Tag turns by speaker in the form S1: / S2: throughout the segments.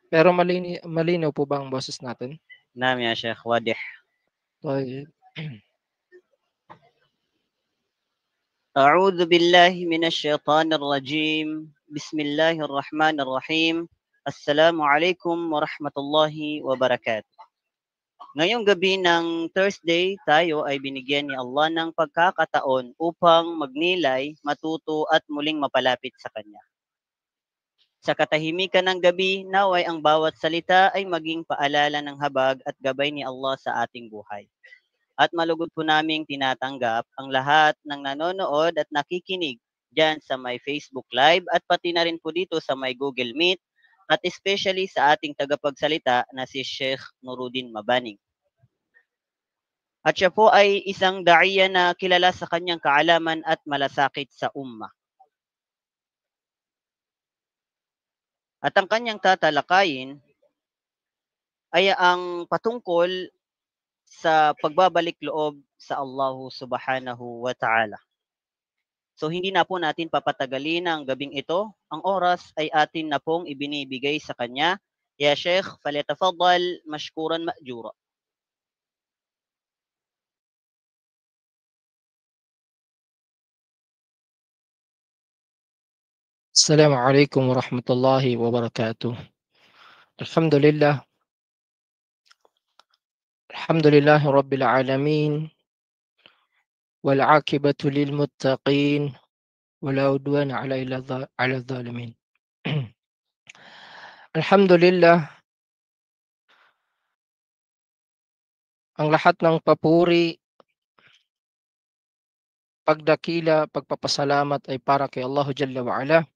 S1: Pero malinaw po ba ang boses natin?
S2: نعم يا شيخ واضح.
S1: طيب.
S2: أعوذ بالله من الشيطان الرجيم. بسم الله الرحمن الرحيم. السلام عليكم ورحمة الله وبركاته. Ngayong gabi ng Thursday, tayo ay binigyan ni Allah ng pagkakataon upang magnilay, matuto at muling mapalapit sa Kanya. Sa katahimikan ng gabi, naway ang bawat salita ay maging paalala ng habag at gabay ni Allah sa ating buhay. At malugod po naming tinatanggap ang lahat ng nanonood at nakikinig dyan sa may Facebook Live at pati na rin po dito sa may Google Meet at especially sa ating tagapagsalita na si Sheikh Nuruddin Mabaning. At siya po ay isang daiya na kilala sa kanyang kaalaman at malasakit sa umma. At ang kanyang tatalakayin ay ang patungkol sa pagbabalik loob sa Allah subhanahu wa ta'ala. So hindi na po natin papatagalin ang gabing ito. Ang oras ay atin na pong ibinibigay sa kanya. Ya Sheikh, falyatafaddal mashkuran ma'jura.
S1: السلام عليكم ورحمة الله وبركاته. الحمد لله الحمد لله رب العالمين، والعاقبة للمتقين، ولا عدوان على الظالمين. الحمد لله, ang lahat ng papuri, pagdakila, pagpapasalamat ay para kay Allah Jalla wa Ala,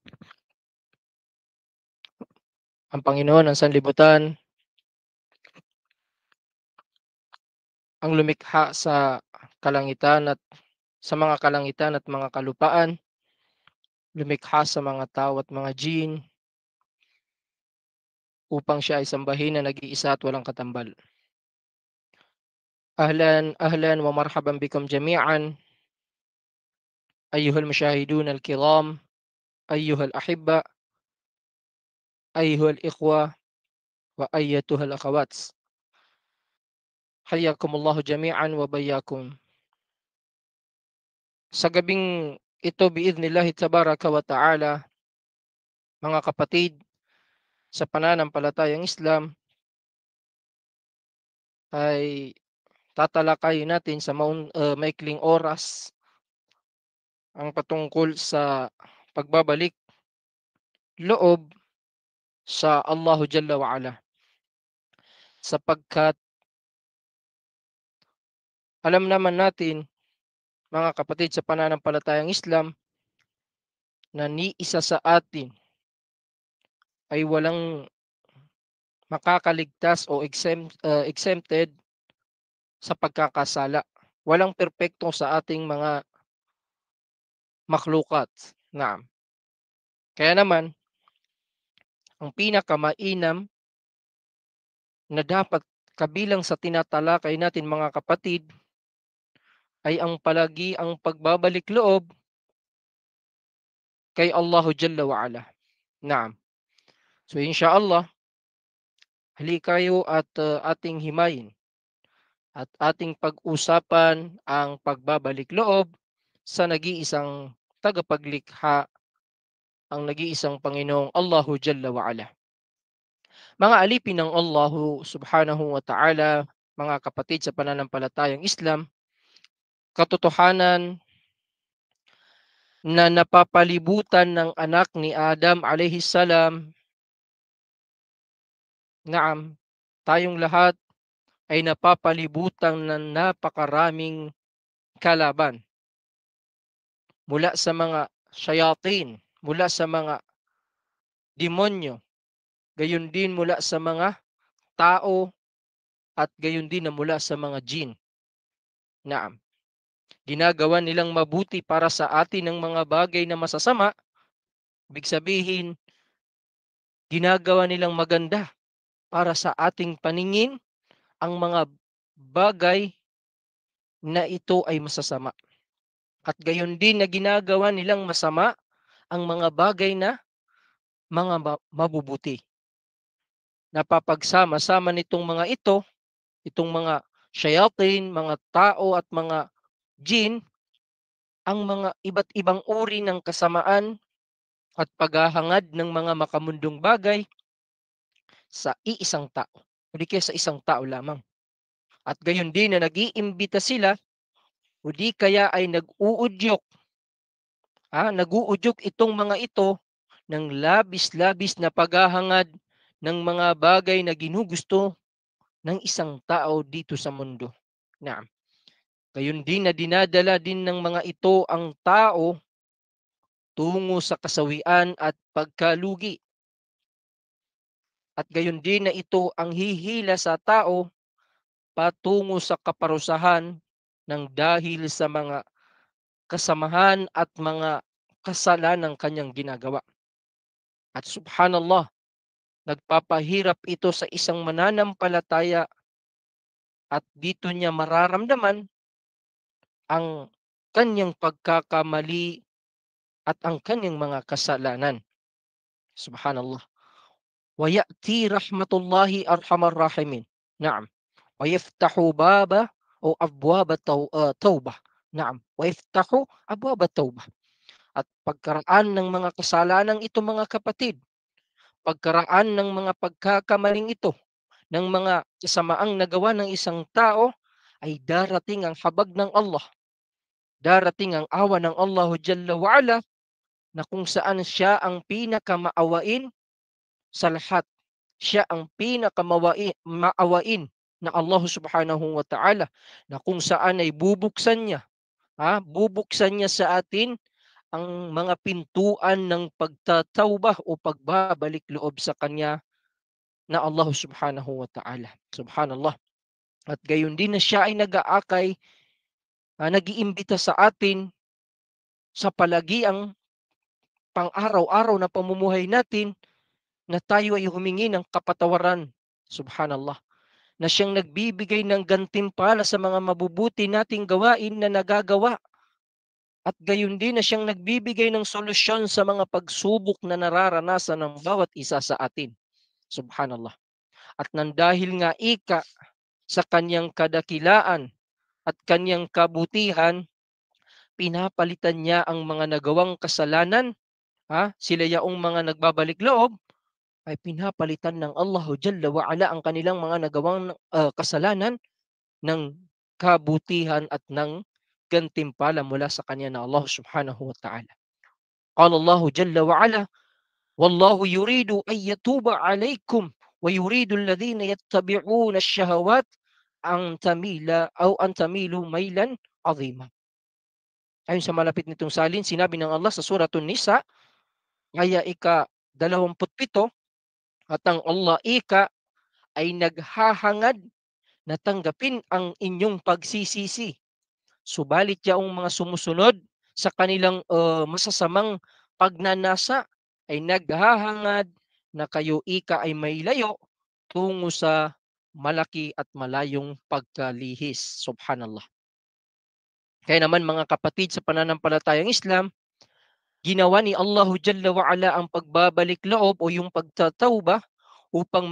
S1: ang Panginoon ng sanlibutan, ang lumikha sa kalangitan at sa mga kalangitan at mga kalupaan, lumikha sa mga tao at mga jin, upang siya ay sambahin na nag-iisa at walang katambal. Ahlan, ahlan wa marhaban bikum jami'an, ayyuhal mushahidun al-kiram, ayyuhal ahibba, ayyuhal ikhwa, wa ayyatuhal akhawats. Hayyakumullahu jami'an wa bayyakum. Sa gabing ito biidhnillahi tabaraka wa ta'ala, mga kapatid sa pananampalatayang Islam, ay tatalakayin natin sa maikling oras ang patungkol sa pagbabalik loob sa Allahu Jalla wa Ala, sapagkat alam naman natin, mga kapatid sa pananampalatayang Islam, na ni isa sa atin ay walang makakaligtas o exempted sa pagkakasala. Walang perpekto sa ating mga makhlukat. Naam. Kaya naman, ang pinakamainam na dapat kabilang sa tinatalakay natin, mga kapatid, ay ang palagi ang pagbabalik loob kay Allahu Jalla wa Ala. Naam. So inshallah, hali kayo at ating himayin at ating pag-usapan ang pagbabalik loob sa nag-iisang tagapaglikha, ang nag-iisang Panginoong Allahu Jalla wa Ala. Mga alipin ng Allahu Subhanahu wa Ta'ala, mga kapatid sa pananampalatayang Islam, katotohanan na napapalibutan ng anak ni Adam alayhi salam, naam, tayong lahat ay napapalibutan ng napakaraming kalaban, mula sa mga shayatin, mula sa mga demonyo, gayon din mula sa mga tao, at gayon din na mula sa mga jin. Naam. Ginagawa nilang mabuti para sa atin ng mga bagay na masasama. Ibig sabihin, ginagawa nilang maganda para sa ating paningin ang mga bagay na ito ay masasama. At gayon din na ginagawa nilang masama ang mga bagay na mga mabubuti. napapagsama-sama nitong mga ito, itong mga shayatin, mga tao at mga jin, ang mga iba't ibang uri ng kasamaan at paghahangad ng mga makamundong bagay sa iisang tao, o di kaya sa isang tao lamang. At gayon din na nag-iimbita sila o di kaya ay nag-uudyok itong mga ito ng labis-labis na paghahangad ng mga bagay na ginugusto ng isang tao dito sa mundo. Naam. Gayon din na dinadala din ng mga ito ang tao tungo sa kasawian at pagkalugi. At gayon din na ito ang hihila sa tao patungo sa kaparusahan ng dahil sa mga kasamahan at mga kasalanang kanyang ginagawa. At subhanallah, nagpapahirap ito sa isang mananampalataya at dito niya mararamdaman ang kanyang pagkakamali at ang kanyang mga kasalanan. Subhanallah. Wa ya'ti rahmatullahi arhamar rahimin. Naam. Wa yaftahu baba o abwaba tawbah. Naam. Wa yaftahu abwaba tawbah. At pagkaraan ng mga kasalanang ito mga kapatid, pagkaraan ng mga pagkakamaling ito, ng mga kasamaang nagawa ng isang tao, ay darating ang habag ng Allah. Darating ang awa ng Allah Jalla wa'ala na kung saan siya ang pinakamaawain sa lahat. Siya ang maawain na Allah subhanahu wa ta'ala na kung saan ay bubuksan niya sa atin ang mga pintuan ng pagtatawbah o pagbabalik loob sa Kanya na Allah subhanahu wa ta'ala. Subhanallah. At gayon din na siya ay nag-iimbita sa atin sa palagiang pang-araw-araw na pamumuhay natin na tayo ay humingi ng kapatawaran. Subhanallah. Na siyang nagbibigay ng gantimpala sa mga mabubuti nating gawain na nagagawa. At gayon din na siyang nagbibigay ng solusyon sa mga pagsubok na nararanasan ng bawat isa sa atin. Subhanallah. At nang dahil nga sa kanyang kadakilaan at kanyang kabutihan, pinapalitan niya ang mga nagawang kasalanan, sila yaong mga nagbabalik loob, ay pinapalitan ng Allah Jalla wa Ala ang kanilang mga nagawang kasalanan ng kabutihan at ng gantimpala mula sa kanya na Allah Subhanahu wa Ta'ala. Qala Allah Jalla wa Ala, "Wallahu yuridu an yatuba 'alaykum wa yuridu alladhina yattabi'una ash-shahawat an tamilu maylan 'azima." Ayon sa malapit nitong salin, sinabi ng Allah sa Suratun Nisa, aya ika-27, at ang Allah ay naghahangad na tanggapin ang inyong pagsisisi. Subalit yaong mga sumusunod sa kanilang masasamang pagnanasa ay naghahangad na kayo ay may layo tungo sa malaki at malayong pagkalihis. Subhanallah. Kaya naman mga kapatid sa pananampalatayang Islam, ginawa ni Allah Jalla wa Ala ang pagbabalik loob o yung pagtatawbah upang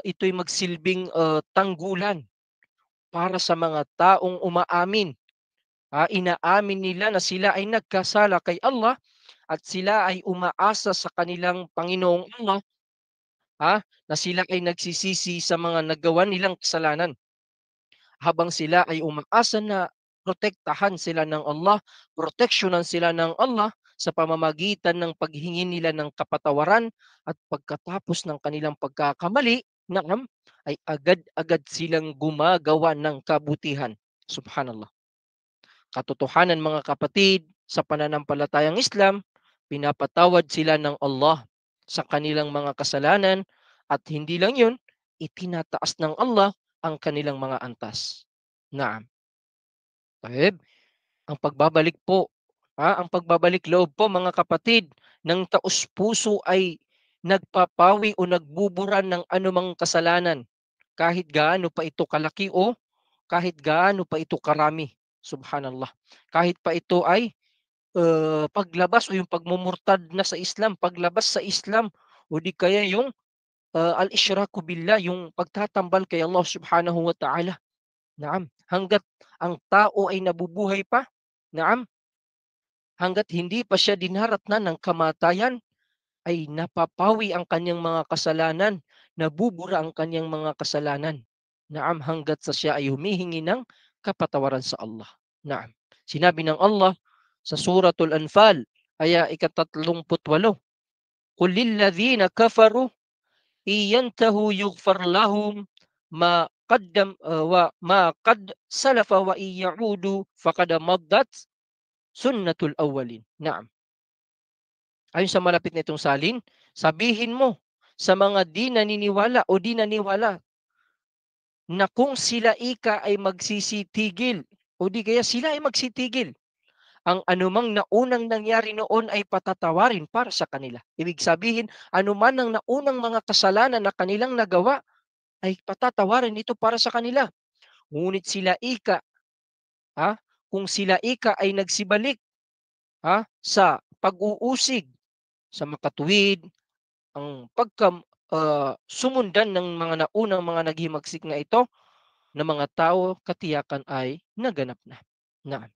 S1: ito'y magsilbing tanggulan para sa mga taong umaamin. Inaamin nila na sila ay nagkasala kay Allah at sila ay umaasa sa kanilang Panginoong Allah, na sila ay nagsisisi sa mga nagawa nilang kasalanan. Habang sila ay umaasa na protektahan sila ng Allah, proteksyonan sila ng Allah sa pamamagitan ng paghingi nila ng kapatawaran, at pagkatapos ng kanilang pagkakamali, ay agad-agad silang gumagawa ng kabutihan. Subhanallah. Katotohanan mga kapatid, sa pananampalatayang Islam, pinapatawad sila ng Allah sa kanilang mga kasalanan, at hindi lang yun, itinataas ng Allah ang kanilang mga antas. Naam. Tahib, ang pagbabalik loob po mga kapatid ng taos-puso ay nagpapawi o nagbuburan ng anumang kasalanan, kahit gaano pa ito kalaki o kahit gaano pa ito karami. Subhanallah. Kahit pa ito ay paglabas o yung pagmumurtad na sa Islam, paglabas sa Islam, o di kaya yung al-isyraku billah, yung pagtatambal kay Allah Subhanahu wa Ta'ala. Naam, hangga't ang tao ay nabubuhay pa, naam, hangga't hindi pa siya dinaratnan ng kamatayan, ay napapawi ang kanyang mga kasalanan, nabubura ang kanyang mga kasalanan. Naam, hangga't sa siya ay humihingi ng kapatawaran sa Allah. Naam. Sinabi ng Allah sa Suratul Anfal, aya ika-38, "Qul lilladhina kafaru iyantahu yughfar lahum ma qad salafa wa iyaudu faqad maddat sunnatul awwalin." Naam. Ayon sa malapit na itong salin, sabihin mo sa mga di naniniwala o di naniwala na kung sila ika ay magsisitigil o di kaya sila ay magsitigil, ang anumang naunang nangyari noon ay patatawarin para sa kanila. Ibig sabihin, anuman ang naunang mga kasalanan na kanilang nagawa ay patatawarin ito para sa kanila. Ngunit sila ika, ha, kung sila ika ay nagsibalik, sa pag-uusig, sa makatuwid, ang sumundan ng mga naunang mga naghimagsik na ito na mga tao, katiyakan ay naganap na. Na.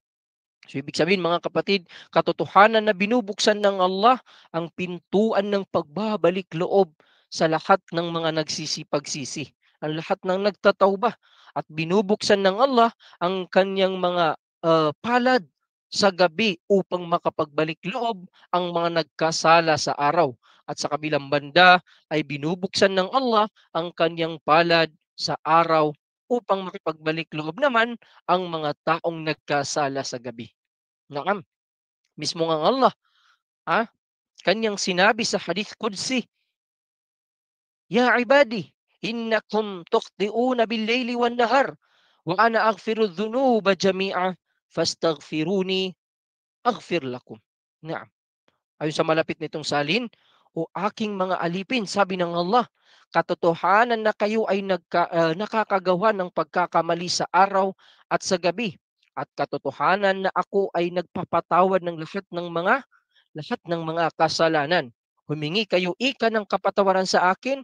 S1: So ibig sabihin mga kapatid, katotohanan na binubuksan ng Allah ang pintuan ng pagbabalik loob sa lahat ng mga nagsisipagsisi, ang lahat ng nagtatauba, at binubuksan ng Allah ang kanyang mga palad sa gabi upang makapagbalik loob ang mga nagkasala sa araw. At sa kabilang banda ay binubuksan ng Allah ang kanyang palad sa araw upang makipagbalik loob naman ang mga taong nagkasala sa gabi. Naam, mismo ngang Allah, ah, kanyang sinabi sa hadith qudsi, "Ya ibadi, innakum tukhti'una bil-laili wan-nahar, wa ana aghfiru dhunuba jami'a, fastaghfiruni aghfir lakum." Naam, ayon sa malapit nitong salin, "O aking mga alipin," sabi ng Allah, "katotohanan na kayo ay nakakagawa ng pagkakamali sa araw at sa gabi, at katotohanan na ako ay nagpapatawad ng lahat ng mga kasalanan. Humingi kayo ika ng kapatawaran sa akin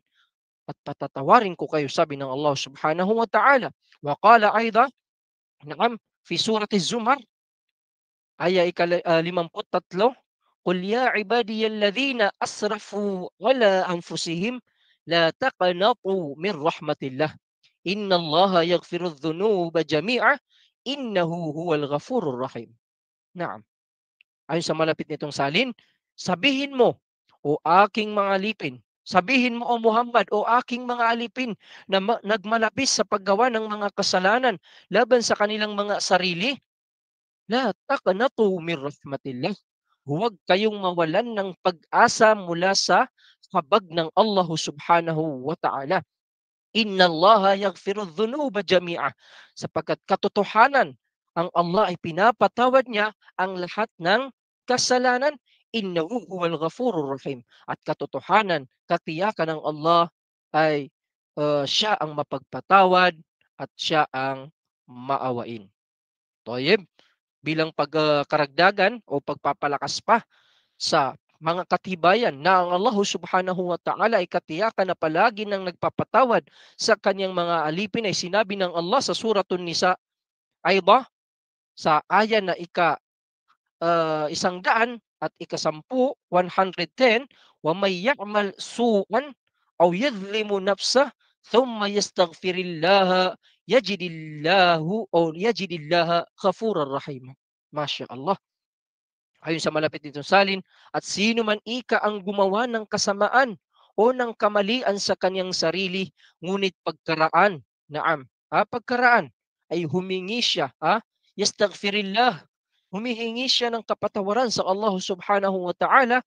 S1: at patatawarin ko kayo," sabi ng Allah Subhanahu wa Ta'ala. Wa qala ayda, naam, fi surati Az-Zumar, aya ika-53, "Qul ya ibadiyalladhina asrafu ala anfusihim la taqnatu min rahmatillah. Innallaha yaghfiru dhunuba jami'a, innahu huwal ghafurur rahim." Naam. Ayon sa malapit nitong salin, sabihin mo, "O aking mga alipin," sabihin mo, "O Muhammad, o aking mga alipin na nagmalabis sa paggawa ng mga kasalanan laban sa kanilang mga sarili, la taqnatu min rahmatillah." Huwag kayong mawalan ng pag-asa mula sa habag ng Allah Subhanahu wa Ta'ala. Innallaha yaghfiru dhunuba jami'a, sapagkat katotohanan ang Allah ay pinapatawad niya ang lahat ng kasalanan. Innahu huwal ghafurur rahim, at katotohanan, katiyakan ng Allah ay siya ang mapagpatawad at siya ang maawain. Toyib, bilang pagkaragdagan o pagpapalakas pa sa mga katibayan na ang Allah Subhanahu wa Ta'ala ay katiyakan na palagi nang nagpapatawad sa kanyang mga alipin, ay sinabi ng Allah sa Suratun Nisa ay sa aya na ika 100 at ika-10, 110, "Wa may ya'mal su'an aw yadhlimu nafsah thumma yastaghfirillaha yajidillaha ghafurar rahim." Masya Allah. Ayon sa malapit nitong salin, "At sino man ika ang gumawa ng kasamaan o ng kamalian sa kanyang sarili, ngunit pagkaraan, naam, pagkaraan ay humingi siya, yastaghfirillah, humihingi siya ng kapatawaran sa Allah Subhanahu wa Ta'ala,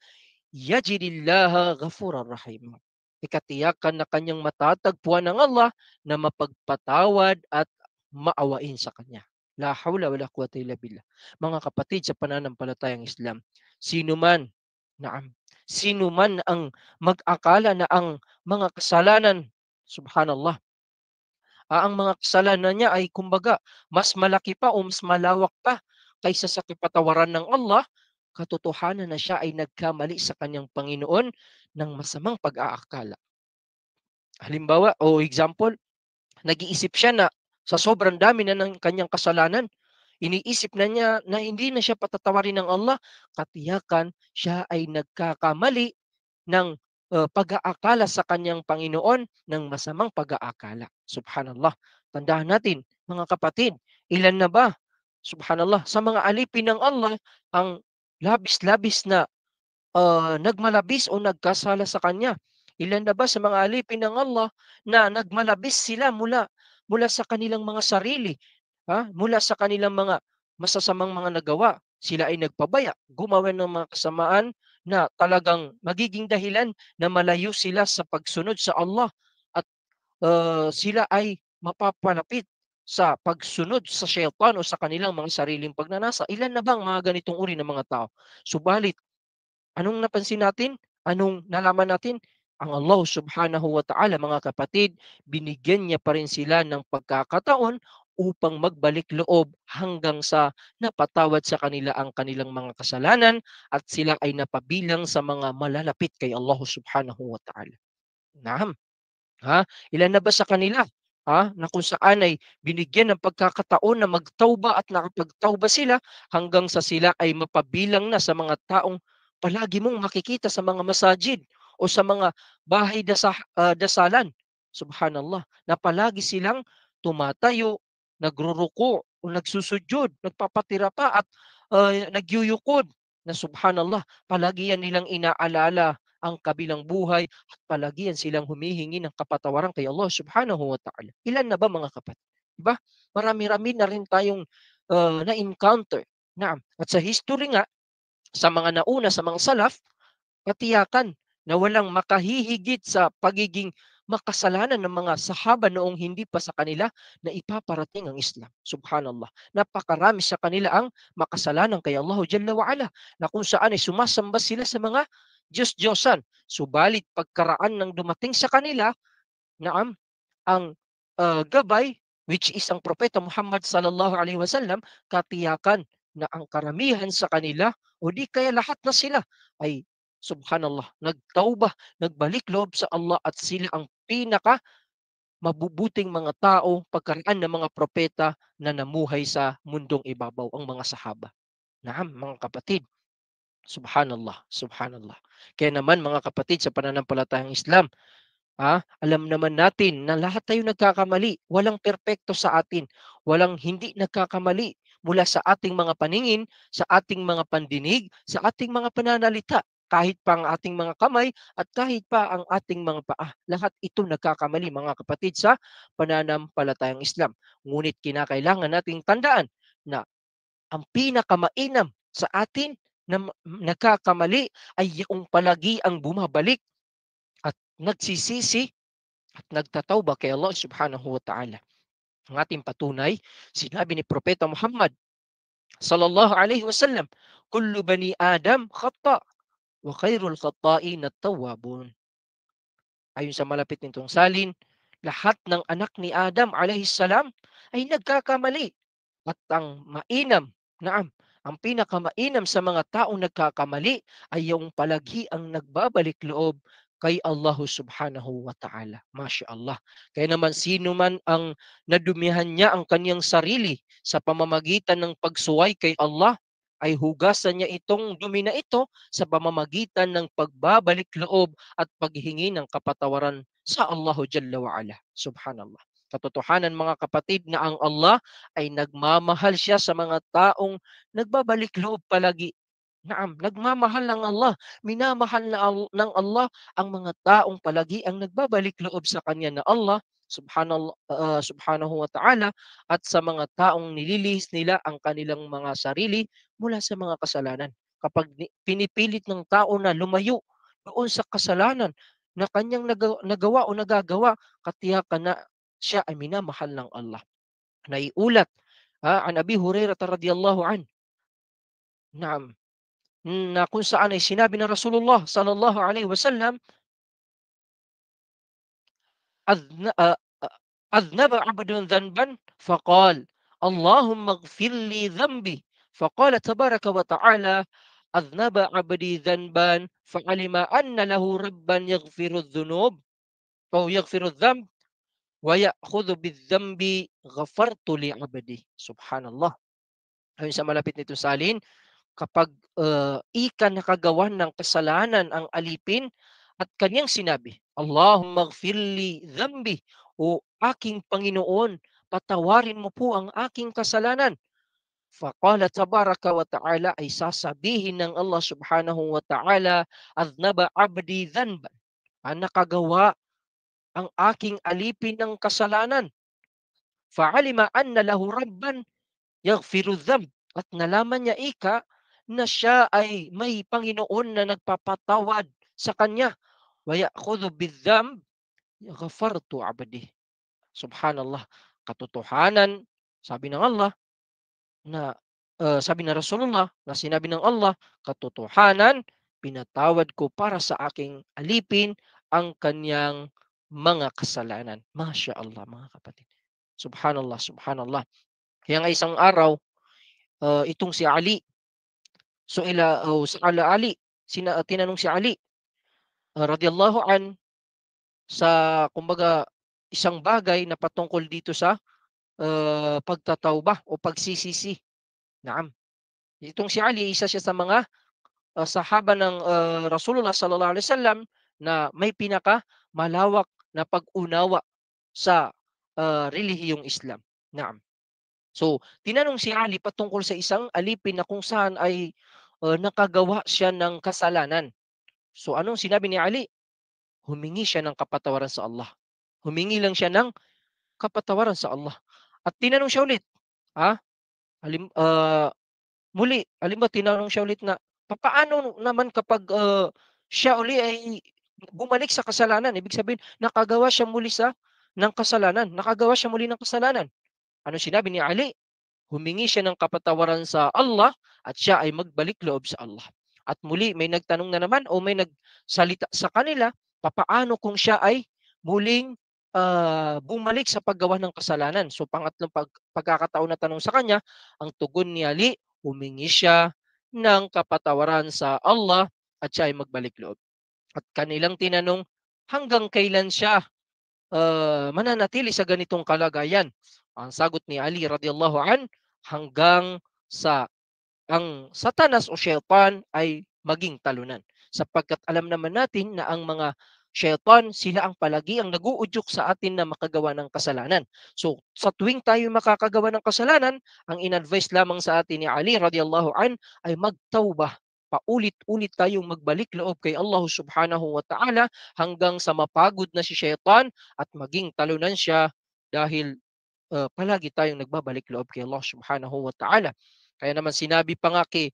S1: yajidillaha ghafurar rahim." Ikatiyakan na kanyang matatagpuan ng Allah na mapagpatawad at maawain sa kanya. La hawla wala quwwata illa billah. Mga kapatid sa pananampalatayang Islam, sino man, naam, sino man ang mag-akala na ang mga kasalanan, subhanallah, ang mga kasalanan niya ay kumbaga mas malaki pa o mas malawak pa kaysa sa kapatawaran ng Allah, katotohanan na siya ay nagkamali sa kanyang Panginoon ng masamang pag-aakala. Halimbawa o example, nag-iisip siya na sa sobrang dami na ng kanyang kasalanan, iniisip na niya na hindi na siya patatawarin ng Allah, katiyakan siya ay nagkakamali ng pag-aakala sa kanyang Panginoon ng masamang pag-aakala. Subhanallah. Tandaan natin, mga kapatid, ilan na ba, subhanallah, sa mga alipin ng Allah ang labis-labis na nagmalabis o nagkasala sa kanya. Ilan na ba sa mga alipin ng Allah na nagmalabis sila mula mula sa kanilang mga sarili, mula sa kanilang mga masasamang mga nagawa. Sila ay nagpabaya, gumawa ng mga kasamaan na talagang magiging dahilan na malayo sila sa pagsunod sa Allah at sila ay mapapalapit sa pagsunod sa syaitan o sa kanilang mga sariling pagnanasa. Ilan na ba ang mga ganitong uri ng mga tao? Subalit anong napansin natin? Anong nalaman natin? Ang Allah Subhanahu wa Ta'ala, mga kapatid, binigyan niya pa rin sila ng pagkakataon upang magbalik loob hanggang sa napatawad sa kanila ang kanilang mga kasalanan at sila ay napabilang sa mga malalapit kay Allah Subhanahu wa Ta'ala. Naam. Ilan na ba sa kanila, na kung saan ay binigyan ng pagkakataon na magtauba at nakapagtauba sila hanggang sa sila ay mapabilang na sa mga taong palagi mong makikita sa mga masajid o sa mga bahay dasalan. Subhanallah, na palagi silang tumatayo, nagruruko o nagsusujud, nagpapatira pa at nagyuyukod na subhanallah, palagi yan nilang inaalala ang kabilang buhay at palagi yan silang humihingi ng kapatawaran kay Allah Subhanahu wa Ta'ala. Ilan na ba mga kapatid? 'Di ba? Marami-rami na rin tayong na-encounter. Naam. At sa history nga, sa mga nauna, sa mga salaf, katiyakan na walang makahihigit sa pagiging makasalanan ng mga sahaba noong hindi pa sa kanila na ipaparating ang Islam. Subhanallah. Napakarami sa kanila ang makasalanan kay Allah Jalla wa Ala na kung saan ay sumasamba sila sa mga Diyos-Diyosan. Subalit pagkaraan ng dumating sa kanila, naam, ang gabay, which is ang propeta Muhammad sallallahu alaihi wasallam, katiyakan na ang karamihan sa kanila o di kaya lahat na sila ay subhanallah, nagtauba, nagbalik loob sa Allah at sila ang pinaka mabubuting mga tao pagkaraan ng mga propeta na namuhay sa mundong ibabaw, ang mga sahaba. Naam, mga kapatid, subhanallah, subhanallah. Kaya naman mga kapatid sa pananampalatayang Islam, alam naman natin na lahat tayo nagkakamali, walang perpekto sa atin, walang hindi nagkakamali mula sa ating mga paningin, sa ating mga pandinig, sa ating mga pananalita, kahit pa ang ating mga kamay at kahit pa ang ating mga paa. Lahat ito nagkakamali mga kapatid sa pananampalatayang Islam. Ngunit kinakailangan nating tandaan na ang pinakamainam sa atin na nagkakamali ay yung palagi ang bumabalik at nagsisisi at nagtatawba kay Allah Subhanahu wa Ta'ala. Ang ating patunay, sinabi ni Propeta Muhammad sallallahu alaihi wasallam, "Kullu bani Adam khata wa khairul khata'in at-tawwabun." Ayon sa malapit nitong salin, lahat ng anak ni Adam alaihi salam ay nagkakamali at ang mainam, naam, ang pinakamainam sa mga taong nagkakamali ay yung palagi ang nagbabalik loob kay Allah Subhanahu wa Ta'ala. Masya Allah. Kaya naman sino man ang nadumihan niya ang kanyang sarili sa pamamagitan ng pagsuway kay Allah, ay hugasan niya itong dumi na ito sa pamamagitan ng pagbabalik loob at paghingi ng kapatawaran sa Allah Jalla wa Ala. Subhanallah. Katotohanan mga kapatid na ang Allah ay nagmamahal siya sa mga taong nagbabalik loob palagi. Naam, nagmamahal ng Allah, minamahal ng Allah ang mga taong palagi ang nagbabalik loob sa kanya na Allah subhanahu wa ta'ala at sa mga taong nililihis nila ang kanilang mga sarili mula sa mga kasalanan. Kapag pinipilit ng tao na lumayo doon sa kasalanan na kanyang nagawa o nagagawa, katiyakan na siya ay minamahal ng Allah. Naiulat an Abi Hurairah radhiyallahu an, naam, na kung saan ay sinabi ng Rasulullah sallallahu alaihi wasallam, "Adna ah, ah, adnaba 'abdun dhanban faqal, Allahumma ighfir li dhanbi." Faqala tabaraka wa ta'ala, "Adnaba 'abdi dhanban fa'alima anna lahu rabban yaghfiru dhunub." o yaghfiru dhanb wa ya'khudhu bidh-dhanbi ghafartu li 'abdi. Subhanallah. Ayon sa malapit nitong salin, kapag ika nakagawa ng kasalanan ang alipin at kanyang sinabi, Allahumma ighfirli dhanbi, o aking Panginoon, patawarin mo po ang aking kasalanan. Faqala tabaraka wa ta'ala, ay sasabihin ng Allah subhanahu wa ta'ala, aznaba abdi dhanban, nakagawa ang aking alipin ng kasalanan. Fa'alima anna lahu rabban yaghfiru dhanb, at nalaman niya ika na siya ay may Panginoon na nagpapatawad sa kanya. Wa ya'khudhu bidh-dhanb ghafartu 'abdi. Subhanallah. Katotohanan, sabi ng Allah na sabi ng Rasulullah na sinabi ng Allah, katotohanan, pinatawad ko para sa aking alipin ang kanyang mga kasalanan. Masya Allah, mga kapatid. Subhanallah, subhanallah. Kaya nga isang araw, itong si Ali, sa'ala Ali, tinanong si Ali, radiyallahu an, sa kumbaga isang bagay na patungkol dito sa pagtatawbah o pagsisisi. Naam. Itong si Ali, isa siya sa mga sahaba ng Rasulullah sallallahu alaihi wasallam na may pinakamalawak na pag-unawa sa relihiyong Islam. Naam. So, tinanong si Ali patungkol sa isang alipin na kung saan ay nakagawa siya ng kasalanan. So, anong sinabi ni Ali? Humingi siya ng kapatawaran sa Allah. Humingi lang siya ng kapatawaran sa Allah. At tinanong siya ulit, ah, halim muli, halimbawa tinanong siya ulit na, papaano naman kapag siya uli ay bumalik sa kasalanan? Ibig sabihin, nakagawa siya muli ng kasalanan. Nakagawa siya muli ng kasalanan. Ano sinabi ni Ali? Humingi siya ng kapatawaran sa Allah at siya ay magbalik loob sa Allah. At muli may nagtanong na naman o may nagsalita sa kanila, papaano kung siya ay muling bumalik sa paggawa ng kasalanan? So pangatlong pagkakataon na tanong sa kanya, ang tugon ni Ali, humingi siya ng kapatawaran sa Allah at siya ay magbalik loob. At kanilang tinanong, hanggang kailan siya mananatili sa ganitong kalagayan? Ang sagot ni Ali radhiyallahu an, hanggang sa ang Satanas o Shaytan ay maging talunan. Sapagkat alam naman natin na ang mga Shaytan, sila ang palagi ang naguudyok sa atin na makagawa ng kasalanan. So, sa tuwing tayo makakagawa ng kasalanan, ang in-advise lamang sa atin ni Ali radhiyallahu an ay magtawbah. Paulit-ulit tayong magbalik loob kay Allah subhanahu wa ta'ala hanggang sa mapagod na si Shaytan at maging talunan siya, dahil palagi tayong nagbabalik loob kay Allah subhanahu wa ta'ala. Kaya naman sinabi pa nga kay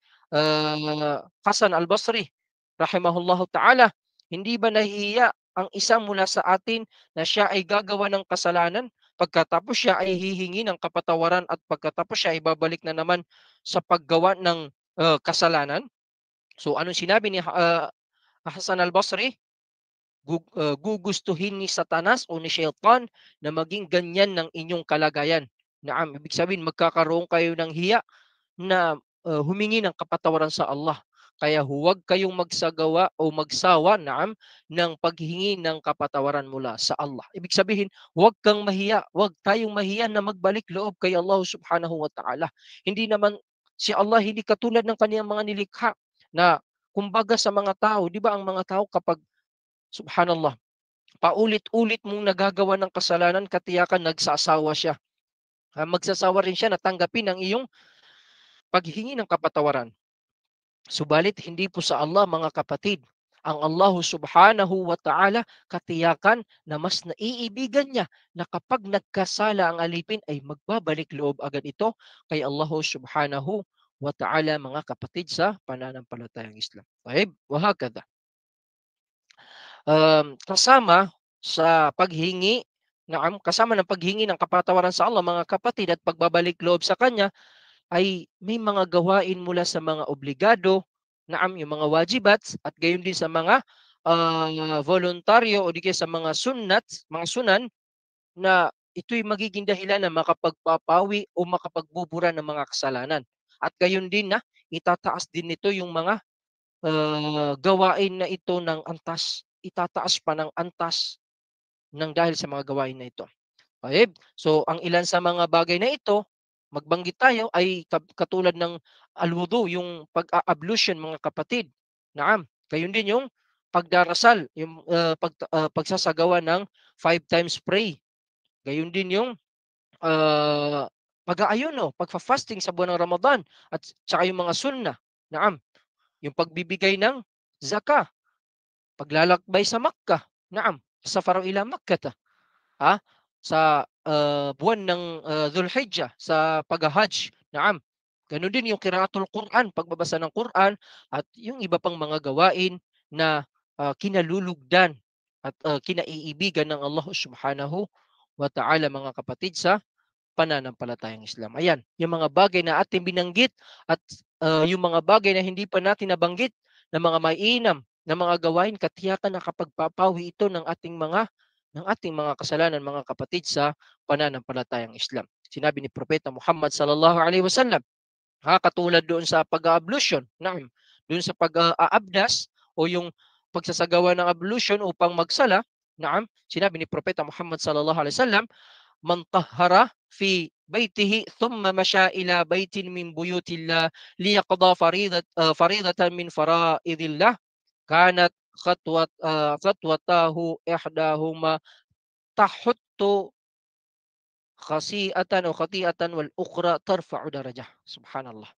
S1: Hasan al-Basri, rahimahullahu ta'ala, hindi ba nahihiya ang isang mula sa atin na siya ay gagawa ng kasalanan, pagkatapos siya ay hihingi ng kapatawaran at pagkatapos siya ay babalik na naman sa paggawa ng kasalanan? So anong sinabi ni Hasan al-Basri? Gugustuhin ni Satanas o ni Shaytan na maging ganyan ng inyong kalagayan. Naam, ibig sabihin magkakaroon kayo ng hiya na humingi ng kapatawaran sa Allah. Kaya huwag kayong magsagawa o magsawa, naam, ng paghingi ng kapatawaran mula sa Allah. Ibig sabihin, huwag kang mahiya, huwag tayong mahiya na magbalik loob kay Allah subhanahu wa ta'ala. Hindi naman si Allah hindi katulad ng kaniyang mga nilikha na kumbaga sa mga tao, di ba ang mga tao kapag subhanallah, paulit-ulit mong nagagawa ng kasalanan, katiyakan nagsasawa siya. Magsasawa rin siya na tanggapin ang iyong paghingi ng kapatawaran. Subalit hindi po sa Allah, mga kapatid. Ang Allah subhanahu wa ta'ala, katiyakan na mas naiibigan niya na kapag nagkasala ang alipin ay magbabalik loob agad ito kay Allah subhanahu wa ta'ala, mga kapatid sa pananampalatayang Islam. Taib, wahakada. Kasama sa paghingi, kasama ng paghingi ng kapatawaran sa Allah, mga kapatid, at pagbabalik loob sa Kanya, ay may mga gawain mula sa mga obligado, yung mga wajibats, at gayon din sa mga voluntaryo o di kaya sa mga mga sunan, na ito'y magiging dahilan na makapagpapawi o makapagbubura ng mga kasalanan. At gayon din na itataas din nito yung mga gawain na ito ng antas. Itataas pa ng antas ng dahil sa mga gawain na ito. Ayib. So ang ilan sa mga bagay na ito, magbanggit tayo ay katulad ng alwudu, yung pag-a-ablution mga kapatid. Naam. Gayon din yung pagdarasal, yung pagsasagawa ng 5 times pray. Gayon din yung ah, pag-aayuno, pagfa-fasting sa buwan ng Ramadan at saka yung mga sunnah. Naam. Yung pagbibigay ng zakah, paglalakbay sa Makkah. Naam. Safaru ila Makkah. Ha? Sa, buwan ng, Dhul-Hijjah sa pagha-Hajj, naam. Gano'n din yung qiraatul Quran, pagbabasa ng Quran at yung iba pang mga gawain na, kinalulugdan at, kinaiibigan ng Allah Subhanahu wa Ta'ala mga kapatid sa pananampalatayang Islam. Ayan, yung mga bagay na ating binanggit at, yung mga bagay na hindi pa natin nabanggit na mga mainam na mga gawain, katiyakan nakapagpapawi ito ng ating mga kasalanan mga kapatid sa pananampalatayang Islam. Sinabi ni Propeta Muhammad sallallahu alaihi wasallam, katulad doon sa pag-ablution, naam, doon sa pag-aabdas o yung pagsasagawa ng ablution upang magsala, naam, sinabi ni Propeta Muhammad sallallahu alaihi wasallam, man tahhara fi baitihi thumma masya ila baitin min buyutillah liyaqda faridatan min faraidillah kanat khatwatahu ihdahuma tahuttu khasi'atan o khati'atan wal ukhra tarfa'u darajah. Subhanallah.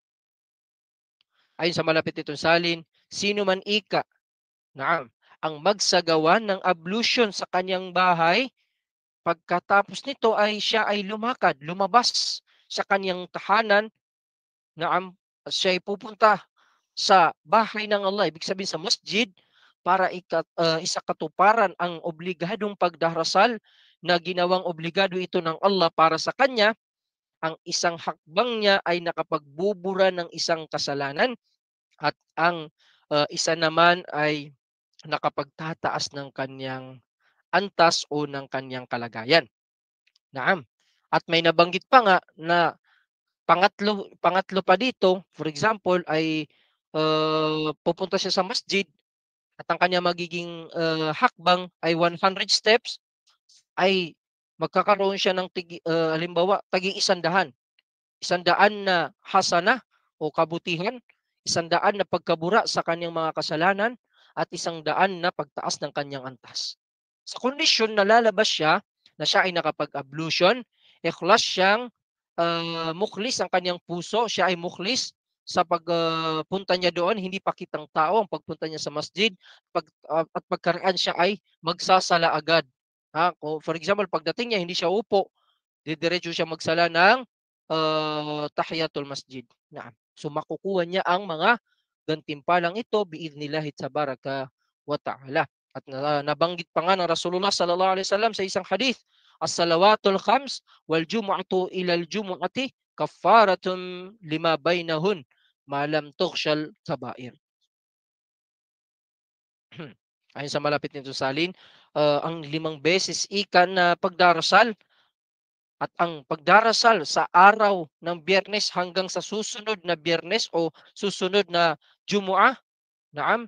S1: Ayon sa malapit nitong salin, sino man ika, naam, ang magsagawa ng ablution sa kanyang bahay, pagkatapos nito ay siya ay lumabas sa kanyang tahanan, naam, siya ay pupunta sa bahay ng Allah, ibig sabihin sa masjid, para isakatuparan ang obligadong pagdarasal na ginawang obligado ito ng Allah para sa kanya, ang isang hakbang niya ay nakapagbubura ng isang kasalanan at ang isa naman ay nakapagtataas ng kanyang antas o ng kanyang kalagayan. Naam. At may nabanggit pa nga na pangatlo pangatlo pa dito, for example, ay pupunta siya sa masjid at ang kanya magiging hakbang ay 100 steps, ay magkakaroon siya ng halimbawa tagi-100. 100 na hasana o kabutihan, 100 na pagkabura sa kanyang mga kasalanan, at 100 na pagtaas ng kanyang antas. Sa kondisyon na lalabas siya, na siya ay nakapag-ablution, ikhlas siyang, mukhlis ang kanyang puso, siya ay mukhlis sa pagpunta niya doon, hindi pakitang tao ang pagpunta niya sa masjid, at pagkaraan siya ay magsasala agad. For example, pagdating niya hindi siya upo, didiretso siya magsala ng tahiyatul masjid. Naam. So makukuha niya ang mga gantimpalang ito biidhnillahi tabaraka wa ta'ala. At nabanggit pa nga ng Rasulullah sallallahu alaihi wasallam sa isang hadith, as-salawatul khams wal jumu'atu ila al-jumu'ati kaffaratun lima bainahun ma lam tughshal kabair. Ayon sa malapit nito salin, ang 5 beses ika na pagdarasal at ang pagdarasal sa araw ng Biyernes hanggang sa susunod na Biyernes o susunod na Jumu'ah, naam,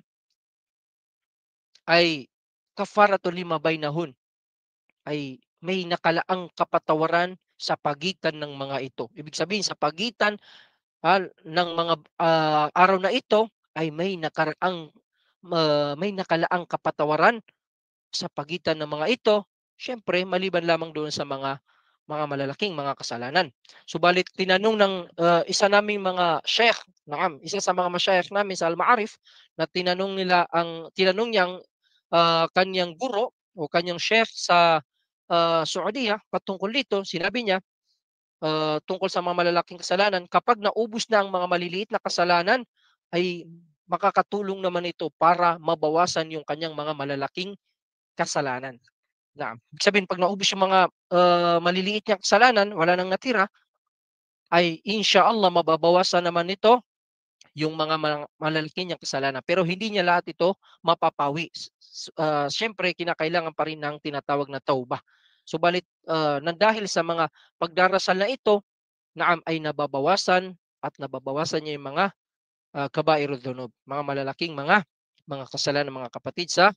S1: ay kafaratul lima bainahun, ay may nakalaang kapatawaran sa pagitan ng mga ito. Ibig sabihin sa pagitan ng mga araw na ito ay may nakalaang kapatawaran sa pagitan ng mga ito, siyempre maliban lamang doon sa mga malalaking mga kasalanan. Subalit tinanong ng isa naming mga sheikh, naam, isa sa mga masyayikh namin sa Al-Ma'arif, na tinanong niyang kanyang guro o kanyang sheikh sa Saudiya patungkol dito, sinabi niya tungkol sa mga malalaking kasalanan, kapag naubos na ang mga maliliit na kasalanan, ay makakatulong naman ito para mabawasan yung kanyang mga malalaking kasalanan. Naam. Ibig sabihin 'pag naubos yung mga, maliliit niyang kasalanan, wala nang natira, ay insya-Allah mababawasan naman nito yung mga malalaki niyang kasalanan. Pero hindi niya lahat ito mapapawi. Siyempre kinakailangan pa rin ng tinatawag na taubah. Subalit, nang dahil sa mga pagdarasal na ito, naam, ay nababawasan niya yung mga, kaba'irudhunub, mga malalaking mga kasalanan mga kapatid sa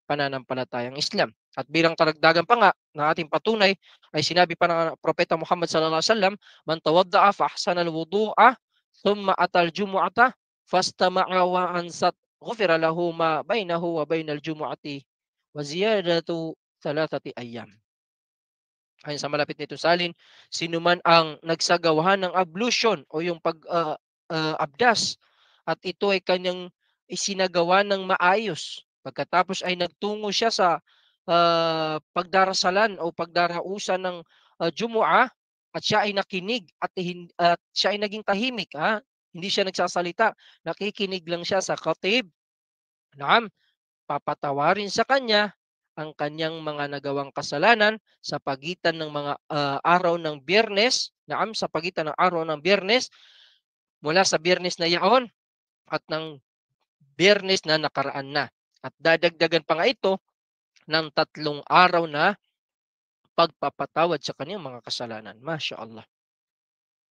S1: pananampalatayang Islam. At bilang karagdagan pa nga na ating patunay ay sinabi pa ng Propeta Muhammad sallallahu alaihi wasallam, "Man tawadda'a fa ahsana al-wudu'a thumma atal jumu'ata fastama'a wa ansat ghufira lahu ma bainahu wa bainal jumu'ati wa ziyadatu thalathati ayyam." Ayon sa malapit nito salin, sino man ang nagsagawa ng ablution o yung abdas at ito ay kanyang isinagawa ng maayos. Pagkatapos ay nagtungo siya sa pagdarasalan o pagdarausan ng Jumu'ah at siya ay nakinig at siya ay naging tahimik, ha. Hindi siya nagsasalita, nakikinig lang siya sa khatib. Naam, papatawarin sa kanya ang kanyang mga nagawang kasalanan sa pagitan ng mga araw ng Biyernes, naam, sa pagitan ng araw ng Biyernes, mula sa Biyernes na yaon at ng Biyernes na nakaraan na. At dadagdagan pa nga ito ng 3 araw na pagpapatawad sa kanyang mga kasalanan. Masya Allah.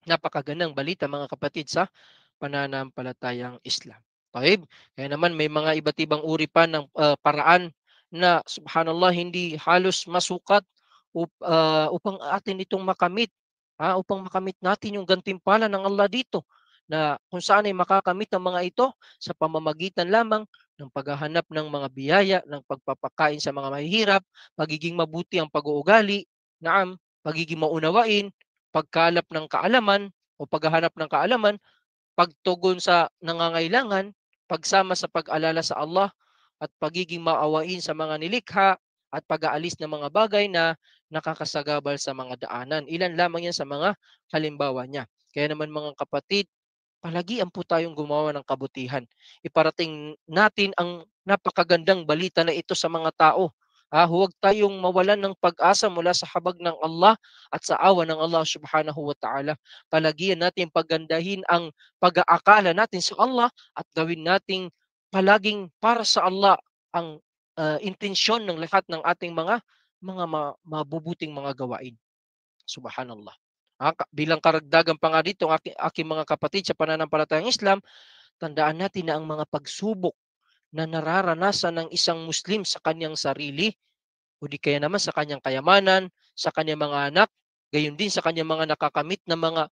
S1: Napakagandang balita mga kapatid sa pananampalatayang Islam. Taib. Kaya naman may mga iba't ibang uri pa ng paraan na subhanallah hindi halos masukat upang atin itong makamit. Upang makamit natin yung gantimpala ng Allah dito na kung saan ay makakamit ang mga ito sa pamamagitan lamang ng paghahanap ng mga biyaya, ng pagpapakain sa mga mahihirap, pagiging mabuti ang pag-uugali, naam, pagiging maunawain, pagkalap ng kaalaman o paghahanap ng kaalaman, pagtugon sa nangangailangan, pagsama sa pag-alala sa Allah, at pagiging maawain sa mga nilikha at pag-aalis ng mga bagay na nakakasagabal sa mga daanan. Ilan lamang yan sa mga halimbawa niya. Kaya naman mga kapatid, palagian po tayong gumawa ng kabutihan. Iparating natin ang napakagandang balita na ito sa mga tao. Huwag tayong mawalan ng pag-asa mula sa habag ng Allah at sa awa ng Allah subhanahu wa ta'ala. Palagian natin paggandahin ang pag-aakala natin sa Allah at gawin nating palaging para sa Allah ang intensyon ng lahat ng ating mabubuting mga gawain. Subhanallah. Bilang karagdagan pa nga dito, aking mga kapatid sa pananampalatayang Islam, tandaan natin na ang mga pagsubok na nararanasan ng isang Muslim sa kanyang sarili o di kaya naman sa kanyang kayamanan, sa kanyang mga anak, gayon din sa kanyang mga nakakamit na mga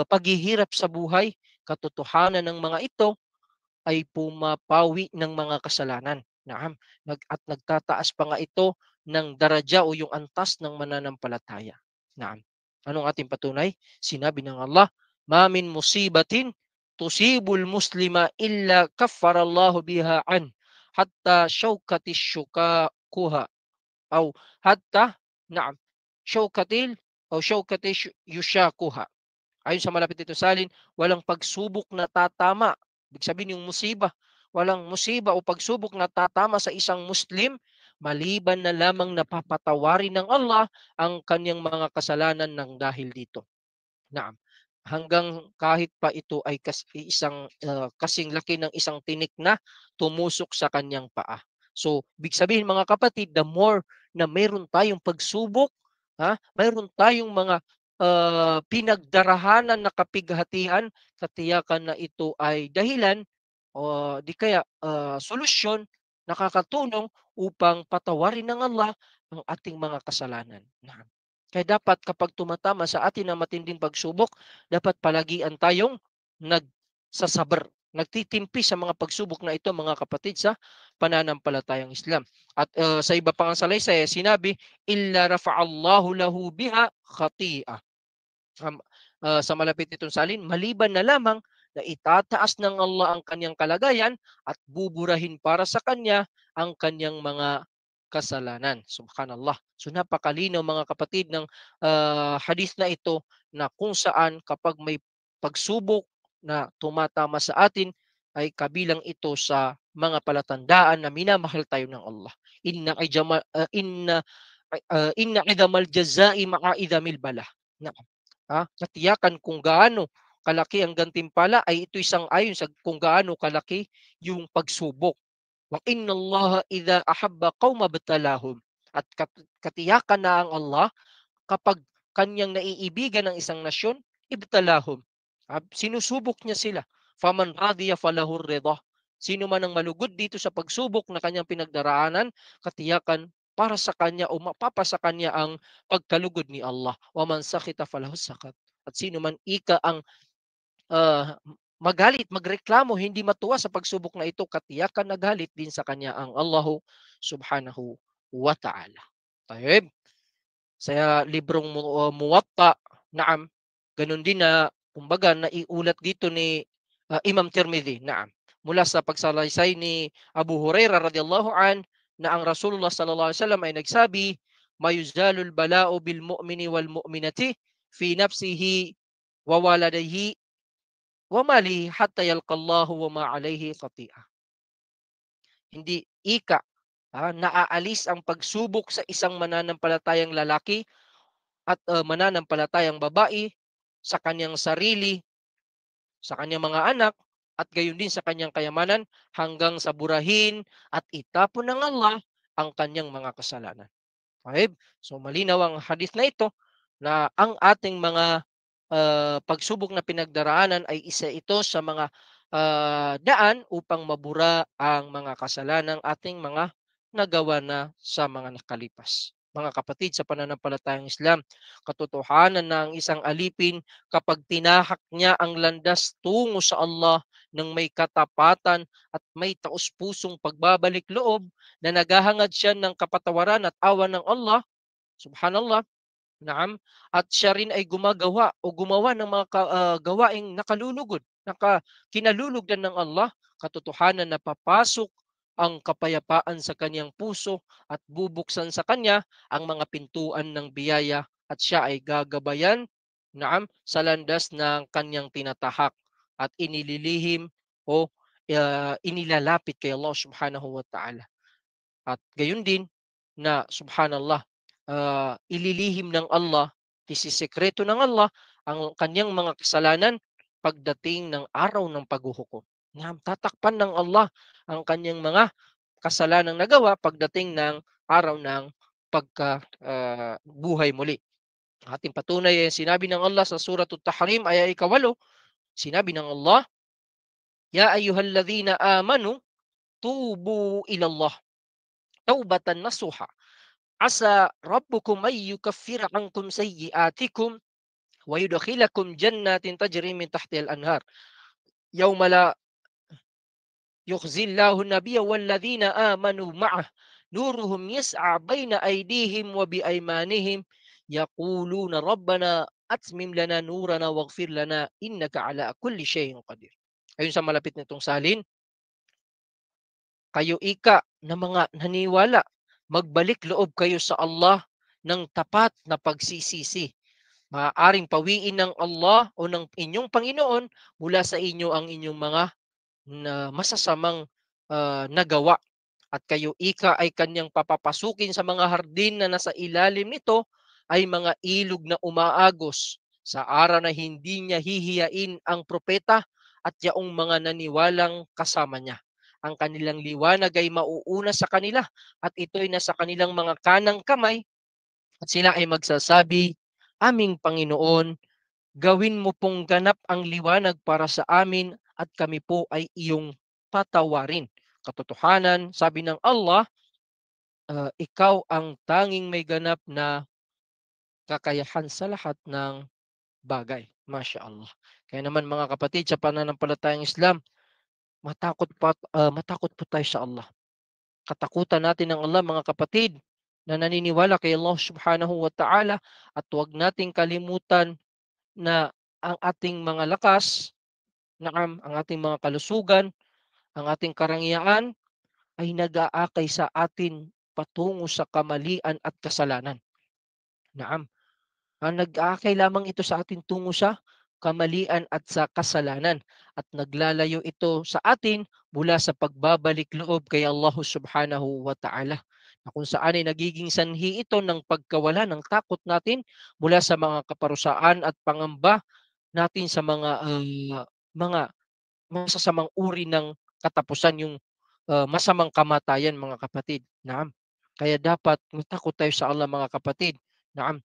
S1: paghihirap sa buhay, katotohanan ng mga ito ay pumapawi ng mga kasalanan. Naam, at nagtataas pa nga ito ng daraja o yung antas ng mananampalataya. Naam. Anong ating patunay? Sinabi ng Allah, "Ma min musibatin tusibul muslima illa kaffarallahu biha an hatta syawkati syukakuha aw hatta na'am syawkatil yushakuha." Ayon sa malapit nito salin, walang pagsubok na tatama. Ibig sabihin yung musiba. Walang musiba o pagsubok na tatama sa isang Muslim maliban na lamang napapatawarin ng Allah ang kanyang mga kasalanan ng dahil dito. Naam. Hanggang kahit pa ito ay kasing laki ng isang tinik na tumusok sa kanyang paa. So, big sabihin mga kapatid, the more na mayroon tayong pagsubok, mayroon tayong mga pinagdarahanan na kapighatian, katiyakan na ito ay dahilan o di kaya solusyon, nakakatulong upang patawarin ng Allah ang ating mga kasalanan. Kaya dapat kapag tumatama sa atin ang matinding pagsubok, dapat palagian tayong nagsasabar, nagtitimpi sa mga pagsubok na ito mga kapatid sa pananampalatayang Islam. At sa iba pang salaysay sinabi, illa rafa'allahu lahu biha khati'ah. Sa malapit nitong salin, maliban na lamang na itataas ng Allah ang kanyang kalagayan at buburahin para sa kanya ang kanyang mga kasalanan. Subhanallah. So napakalinaw mga kapatid ng hadith na ito na kung saan kapag may pagsubok na tumatama sa atin ay kabilang ito sa mga palatandaan na minamahal tayo ng Allah. Inna idamal jazai ma'a idamil bala. Katiyakan kung gaano kalaki ang gantimpala ay ito isang ayon sa kung gaano kalaki yung pagsubok. Wa inna Allah idha ahabba qauma batalahum. At katiyakan na ang Allah kapag kanyang naiibigan ng isang nasyon, ibtalahum. Sinusubok niya sila. Faman radiya falahur ridha. Sino man ang malugod dito sa pagsubok na kanyang pinagdaraanan, katiyakan para sa kanya o mapapa sa kanya ang pagkalugod ni Allah. Wa man sakhita falahu sakat. At sino man ika ang magalit, magreklamo, hindi matuwa sa pagsubok na ito, katiyakan nagalit din sa kanya ang Allahu subhanahu wa ta'ala. Tahib. Sa librong Muwatta, naam, ganun din na kumbaga naiulat dito ni Imam Tirmidhi, naam, mula sa pagsalaysay ni Abu Hurairah radhiyallahu na ang Rasulullah sallallahu alaihi wasallam ay nagsabi, "Mayuzalul bala'u bil mu'mini wal mu'minati fi nafsihi wa waladayhi wa malihi hatta yalqallahu wa ma alayhi khati'ah." Hindi ika naaalis ang pagsubok sa isang mananampalatayang lalaki at mananampalatayang babae sa kanyang sarili, sa kanyang mga anak, at gayon din sa kanyang kayamanan hanggang sa burahin at itapon ng Allah ang kanyang mga kasalanan. Okay? So malinaw ang hadith na ito na ang ating mga pagsubok na pinagdaraanan ay isa ito sa mga daan upang mabura ang mga kasalanang ating mga nagawa na sa mga nakalipas. Mga kapatid sa pananampalatayang Islam, katotohanan na ang isang alipin kapag tinahak niya ang landas tungo sa Allah ng may katapatan at may taus-pusong pagbabalik loob na naghahangad siya ng kapatawaran at awa ng Allah, subhanallah, naam, at siya rin ay gumagawa o gumawa ng mga gawaing nakalulugod, kinalulugdan ng Allah, katotohanan na papasok ang kapayapaan sa kanyang puso at bubuksan sa kanya ang mga pintuan ng biyaya at siya ay gagabayan, naam, sa landas ng kanyang tinatahak at inililihim o inilalapit kay Allah subhanahu wa ta'ala. At gayon din na subhanallah, ililihim ng Allah, isisekreto ng Allah ang kanyang mga kasalanan pagdating ng araw ng paghuhukom. Nga, tatakpan ng Allah ang kanyang mga kasalanang nagawa pagdating ng araw ng buhay muli. Ating patunay ay sinabi ng Allah sa Suratul Tahrim ay ikawalo, sinabi ng Allah, "Ya ayyuhalladhina amanu tubu ila Allah taubatan nasuha. Asa rabbukum ay yukaffira ankum sayyi'atikum wa yudkhilakum jannatin tajri min tahtiha al-anhar. Yawma la yukhzillahu an-nabiyya walladhina amanu ma'ah. Nuruhum yas'a bayna aydihim wa biaymanihim yaquluna rabbana atmim lana nurana waghfir lana innaka ala kulli shay'in qadir." Ayun sa malapit nitong salin, kayo ika na mga naniwala, magbalik loob kayo sa Allah ng tapat na pagsisisi. Maaaring pawiin ng Allah o ng inyong Panginoon mula sa inyo ang inyong mga masasamang nagawa. At kayo ika ay kanyang papapasukin sa mga hardin na nasa ilalim nito ay mga ilog na umaagos sa araw na hindi niya hihiyain ang propeta at yaong mga naniwalang kasama niya. Ang kanilang liwanag ay mauuna sa kanila at ito'y nasa kanilang mga kanang kamay at sila ay magsasabi, "Aming Panginoon, gawin mo pong ganap ang liwanag para sa amin at kami po ay iyong patawarin." Katotohanan, sabi ng Allah, ikaw ang tanging may ganap na kakayahan sa lahat ng bagay. Masya Allah. Kaya naman mga kapatid sa pananampalatayang Islam, matakot po tayo sa Allah. Katakutan natin ng Allah mga kapatid na naniniwala kay Allah subhanahu wa ta'ala at huwag nating kalimutan na ang ating mga lakas, ang ating mga kalusugan, ang ating karangyaan ay nag-aakay sa atin patungo sa kamalian at kasalanan. Naam. Nag-aakay lamang ito sa atin tungo sa kamalian at sa kasalanan at naglalayo ito sa atin mula sa pagbabalik loob kay Allah subhanahu wa ta'ala, na kung saan ay nagiging sanhi ito ng pagkawala ng takot natin mula sa mga kaparusaan at pangamba natin sa mga masasamang uri ng katapusan, yung masamang kamatayan mga kapatid. Naam. Kaya dapat matakot tayo sa Allah mga kapatid. Naam.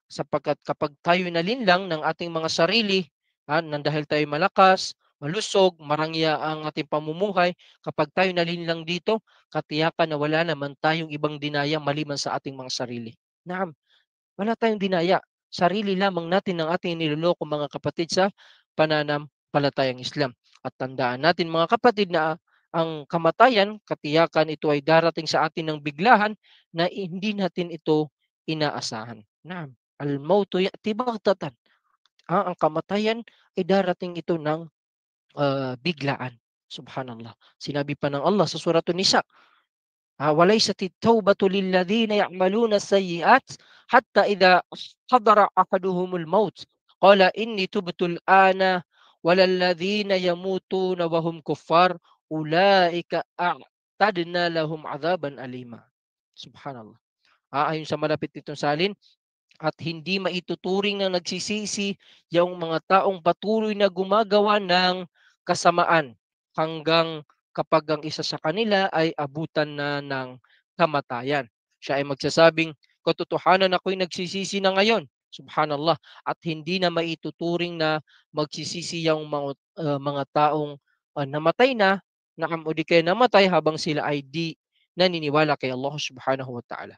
S1: Sapagkat kapag tayo nalinlang ng ating mga sarili, nang dahil tayo malakas, malusog, marangya ang ating pamumuhay. Kapag tayo nalinlang dito, katiyakan na wala naman tayong ibang dinaya maliban sa ating mga sarili. Naam, wala tayong dinaya. Sarili lamang natin ang ating niloloko mga kapatid sa pananampalatayang Islam. At tandaan natin mga kapatid na ang kamatayan, katiyakan ito ay darating sa atin ng biglahan na hindi natin ito inaasahan. Naam, al-mautu ya'ti baghtatan. Ang kamatayan ay darating ito ng biglaan. Subhanallah. Sinabi pa ng Allah sa Suratun Nisa, وليست التوبة للذين يعملون السيئات حتى إذا حضر أحدهم الموت قال إني تبت الآن ولا الذين يموتون وهم كفار أولئك أعتدنا لهم عذابا أليما. Subhanallah. Ayon sa malapit nitong salin, at hindi maituturing na nagsisisi yung mga taong patuloy na gumagawa ng kasamaan hanggang kapag ang isa sa kanila ay abutan na ng kamatayan. Siya ay magsasabing, katotohanan ako'y nagsisisi na ngayon. Subhanallah. At hindi na maituturing na magsisisi yung mga taong namatay na o di kaya namatay habang sila ay di naniniwala kay Allah subhanahu wa ta'ala.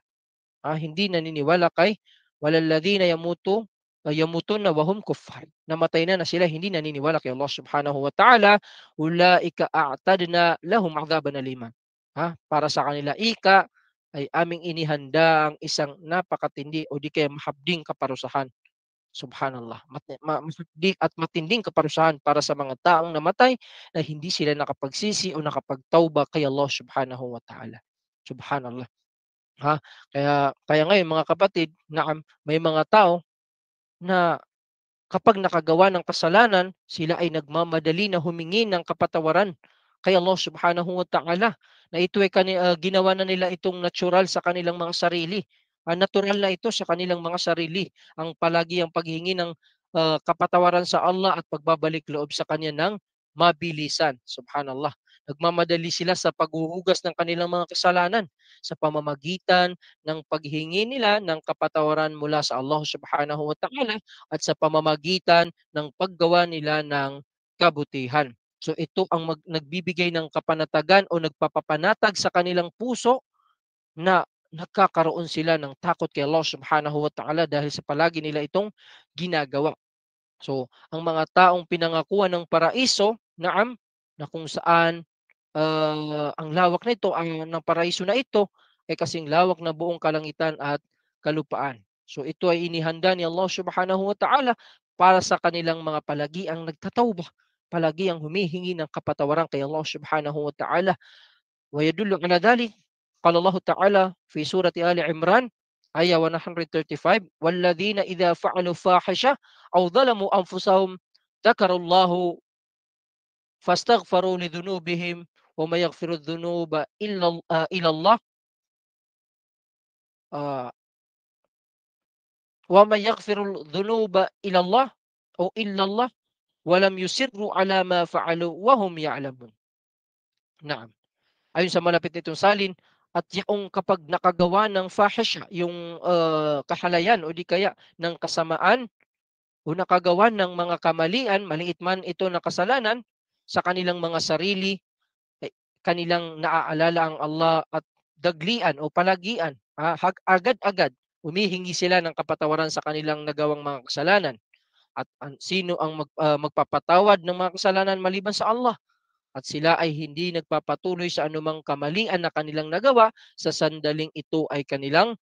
S1: Hindi naniniwala kay walalladhina yamutuna wa hum kuffar. Namatay na sila hindi naniniwala kay Allah Subhanahu wa Ta'ala, ulaika a'tadna lahum adhaban aliman. Para sa kanila ay aming inihanda ang isang napakatindi o di kaya mahabding kaparusahan. Subhanallah. Mahigpit at matinding kaparusahan para sa mga taong namatay na hindi sila nakapagsisi o nakapagtauba kay Allah Subhanahu wa Ta'ala. Subhanallah. Ha, kaya kaya ngayon mga kapatid, naam, may mga tao na kapag nakagawa ng kasalanan, sila ay nagmamadali na humingi ng kapatawaran kay Allah Subhanahu wa Ta'ala, na ito ay ginawa na nila itong natural sa kanilang mga sarili. Natural na ito sa kanilang mga sarili, ang palagi ang paghingi ng kapatawaran sa Allah at pagbabalik loob sa Kanya ng mabilisan. Subhanallah. Nagmamadali sila sa paghuhugas ng kanilang mga kasalanan sa pamamagitan ng paghingi nila ng kapatawaran mula sa Allah Subhanahu wa Ta'ala at sa pamamagitan ng paggawa nila ng kabutihan. So ito ang nagbibigay ng kapanatagan o nagpapapanatag sa kanilang puso na nagkakaroon sila ng takot kay Allah Subhanahu wa Ta'ala dahil sa palagi nila itong ginagawa. So, ang mga taong pinangakuan ng paraiso, naam, na kung saan ang lawak nito, ng paraiso na ito ay kasing lawak na buong kalangitan at kalupaan. So ito ay inihanda ni Allah Subhanahu wa Ta'ala para sa kanilang mga palagiang nagtatawbah, palagiang humihingi ng kapatawaran kay Allah Subhanahu wa Ta'ala. Wa yadullu ala dhalik, qala Allah Ta'ala fi surati Ali Imran, aya 135, "Walladhina idza fa'alu fahisha aw dhalamu anfusahum dzakarallahu fastaghfaru lidhunubihim wa may yaghfiru dhunuba illa Allah ah, wa may yaghfiru dhunuba illa Allah o illa Allah wa lam yusirru ala ma fa'alu wa hum ya'lamun." Naam. Ayon sa malapit nitong salin, at yaong kapag nakagawa ng fahisha, yung kahalayan o di kaya ng kasamaan o nakagawa ng mga kamalian, maliit man ito na kasalanan sa kanilang mga sarili, kanilang naaalala ang Allah at daglian o palagian, agad-agad humihingi sila ng kapatawaran sa kanilang nagawang mga kasalanan. At sino ang magpapatawad ng mga kasalanan maliban sa Allah? At sila ay hindi nagpapatuloy sa anumang kamalian na kanilang nagawa sa sandaling ito ay kanilang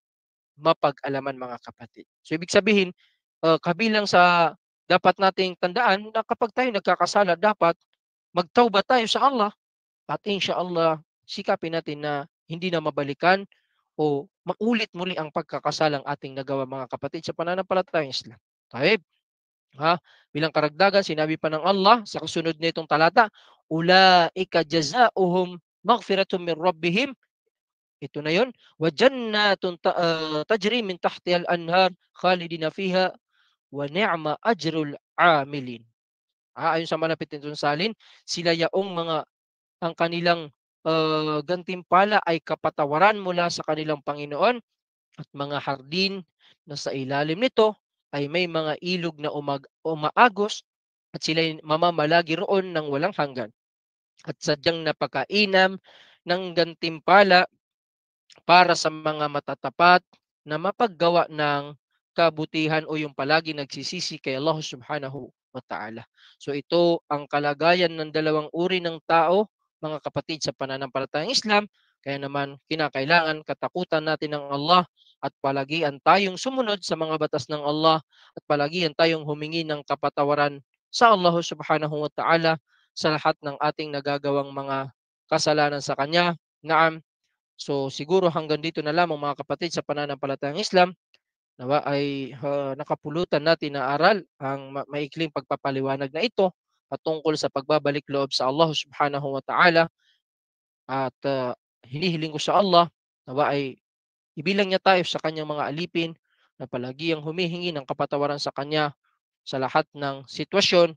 S1: mapag-alaman mga kapatid. So ibig sabihin, kabilang sa dapat nating tandaan na kapag tayo nagkakasala, dapat magtaubat tayo sa Allah at insya-Allah sikapin natin na hindi na mabalikan o maulit muli ang pagkakasalang ating nagawa mga kapatid sa pananampalatayang Islam. Taib. Bilang karagdagan, sinabi pa ng Allah sa kasunod nitong talata, "Ulaika jazaohum maghfiratun min rabbihim." Ito na 'yon, "Wa jannatun tajri min tahtihal anhar khalidina fiha wa ni'ma ajrul 'amilin." Ayon sa malapit nitong salin, sila yaong mga ang kanilang gantimpala ay kapatawaran mula sa kanilang Panginoon at mga hardin na sa ilalim nito ay may mga ilog na umaagos at sila'y mamamalagi roon ng walang hanggan at sadyang napakainam ng gantimpala para sa mga matatapat na mapaggawa ng kabutihan o yung palagi nagsisisi kay Allah Subhanahu wa Ta'ala. So ito ang kalagayan ng dalawang uri ng tao, mga kapatid sa pananampalatayang Islam. Kaya naman kinakailangan katakutan natin ng Allah at palagian tayong sumunod sa mga batas ng Allah at palagian tayong humingi ng kapatawaran sa Allah Subhanahu wa Ta'ala sa lahat ng ating nagagawang mga kasalanan sa Kanya. Naam, so siguro hanggang dito na lamang mga kapatid sa pananampalatayang Islam. Nawa ay nakapulutan natin na aral ang maikling pagpapaliwanag na ito patungkol sa pagbabalik loob sa Allah Subhanahu wa Ta'ala at hinihiling ko sa Allah nawa ay ibilang niya tayo sa kanyang mga alipin na palagi ang humihingi ng kapatawaran sa kanya sa lahat ng sitwasyon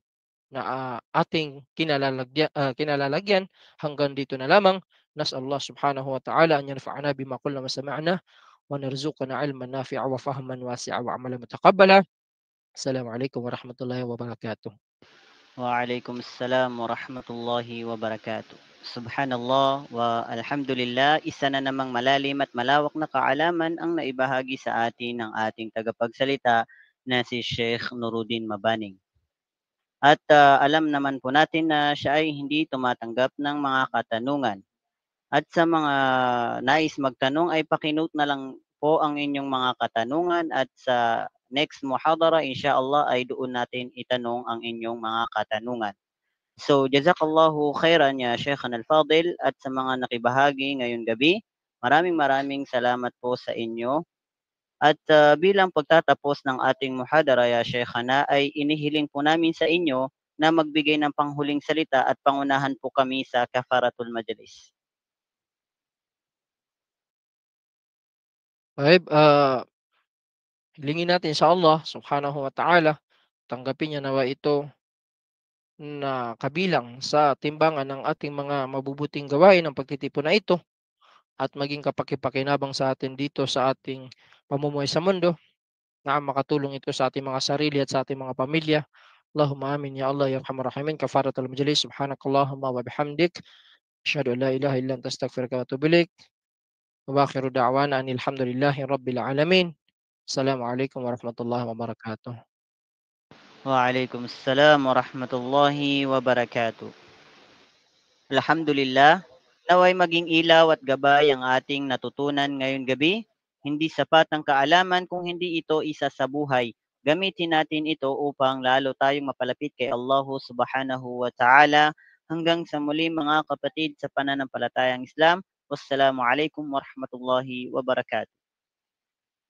S1: na ating kinalalagyan. Hanggang dito na lamang. Allah subhanahu wa ta'ala an yanfa'ana bima qulna wa sami'na wa narzuqana ilman nafi'a wa fahman wasi'a wa amalan mutaqabbala. Assalamualaikum warahmatullahi wabarakatuh.
S2: Waalaikum assalam warahmatullahi wabarakatuh. Subhanallah wa alhamdulillah, isa na namang malalim at malawak na kaalaman ang naibahagi sa atin ng ating tagapagsalita na si Sheikh Nuruddin Mabaning. At alam naman po natin na siya ay hindi tumatanggap ng mga katanungan. At sa mga nais magtanong ay pakinote na lang po ang inyong mga katanungan at sa next muhadara inshallah ay doon natin itanong ang inyong mga katanungan. So jazakallahu khairan ya Sheikhan Al-Fadil at sa mga nakibahagi ngayong gabi. Maraming maraming salamat po sa inyo. At bilang pagtatapos ng ating muhadara ya Sheikhana ay inihiling po namin sa inyo na magbigay ng panghuling salita at pangunahan po kami sa kafaratul majlis.
S1: Baik, hilingin natin sa Allah subhanahu wa ta'ala tanggapin niya nawa ito na kabilang sa timbangan ng ating mga mabubuting gawain ng pagtitipon na ito at maging kapakipakinabang sa atin dito sa ating pamumuhay sa mundo na makatulong ito sa ating mga sarili at sa ating mga pamilya. Allahumma amin ya Allah ya arhamar rahimin. Kafaratul majlis. Subhanakallahumma wa bihamdik. Asyhadu an la ilaha illa anta astaghfiruka wa atubu ilaik. Wa akhiru da'wana anil hamdulillahi rabbil alamin. Assalamualaikum warahmatullahi wabarakatuh.
S2: Waalaikumsalam warahmatullahi wabarakatuh. Alhamdulillah, naway maging ilaw at gabay ang ating natutunan ngayong gabi. Hindi sapat ang kaalaman kung hindi ito isa sa buhay. Gamitin natin ito upang lalo tayong mapalapit kay Allah subhanahu wa ta'ala. Hanggang sa muli mga kapatid sa pananampalatayang Islam. Wassalamualaikum warahmatullahi wabarakatuh.